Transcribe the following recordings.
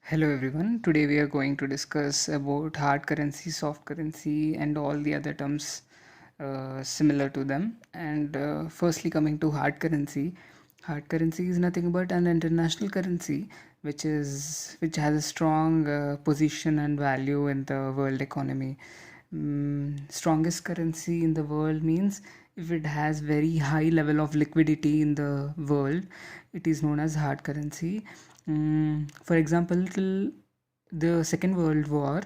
Hello everyone. Today we are going to discuss about hard currency, soft currency, and all the other terms similar to them. And firstly, coming to hard currency is nothing but an international currency which has a strong position and value in the world economy. Strongest currency in the world means if it has very high level of liquidity in the world, it is known as hard currency. For example, till the Second World War,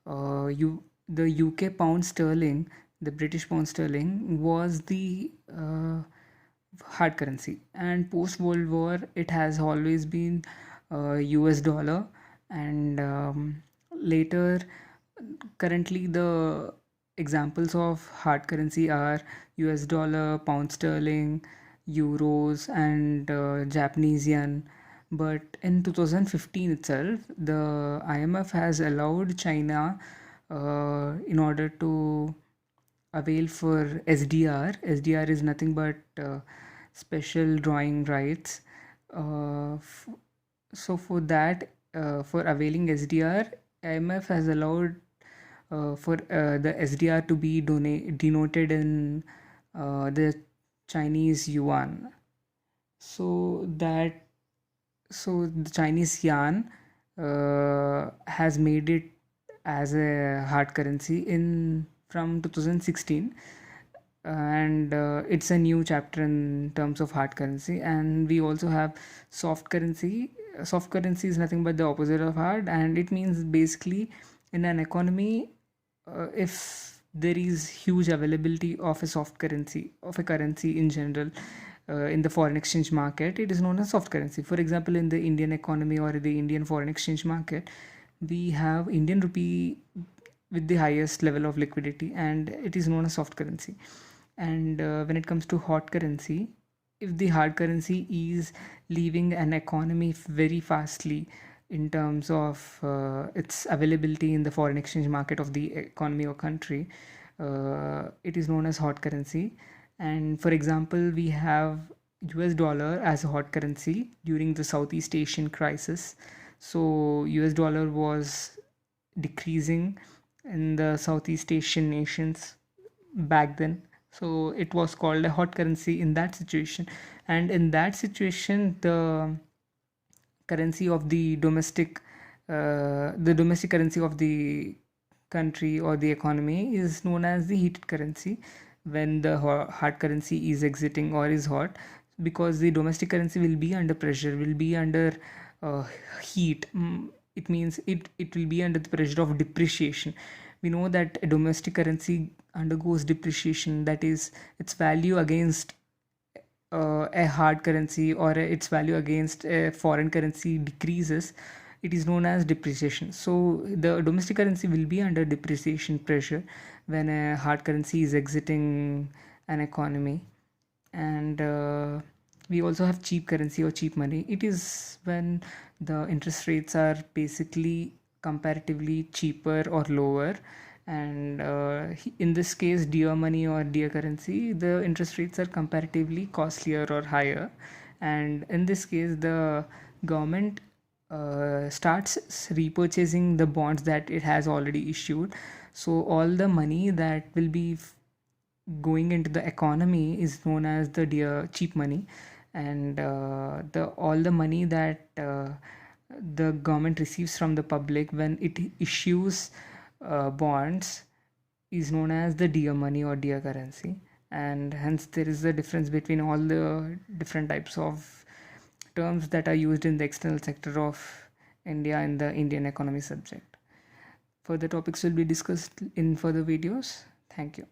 the UK pound sterling, the British pound sterling, was the hard currency, and post World War, it has always been US dollar, and later, currently the examples of hard currency are US dollar, pound sterling, euros, and Japanese yen. But in 2015 itself, the IMF has allowed China in order to avail for SDR. SDR is nothing but special drawing rights. So for that, for availing SDR, IMF has allowed for the SDR to be denoted in the Chinese yuan. So that so the Chinese yuan has made it as a hard currency in from 2016, and it's a new chapter in terms of hard currency. And we also have soft currency. Soft currency is nothing but the opposite of hard, and it means basically in an economy, if there is huge availability of a soft currency, of a currency in general, in the foreign exchange market, it is known as soft currency. For example, in the Indian economy or the Indian foreign exchange market, we have Indian rupee with the highest level of liquidity, and it is known as soft currency. And when it comes to hot currency, if the hard currency is leaving an economy very fastly in terms of its availability in the foreign exchange market of the economy or country, it is known as hot currency. And for example, we have US dollar as a hot currency during the Southeast Asian crisis. So US dollar was decreasing in the Southeast Asian nations back then. So it was called a hot currency in that situation. And in that situation, currency of the domestic currency of the country or the economy is known as the heated currency when the hard currency is exiting or is hot, because the domestic currency will be under pressure, will be under uh, heat. It means it will be under the pressure of depreciation. We know that a domestic currency undergoes depreciation, that is, its value against a hard currency or its value against a foreign currency decreases. It is known as depreciation. So the domestic currency will be under depreciation pressure when a hard currency is exiting an economy. And we also have cheap currency or cheap money. It is when the interest rates are basically comparatively cheaper or lower, and in this case dear money or dear currency, the interest rates are comparatively costlier or higher. And in this case, the government starts repurchasing the bonds that it has already issued. So all the money that will be going into the economy is known as the dear cheap money. And the all the money that the government receives from the public when it issues bonds is known as the dear money or dear currency. And hence there is a difference between all the different types of terms that are used in the external sector of India in the Indian economy subject. Further topics will be discussed in further videos. Thank you.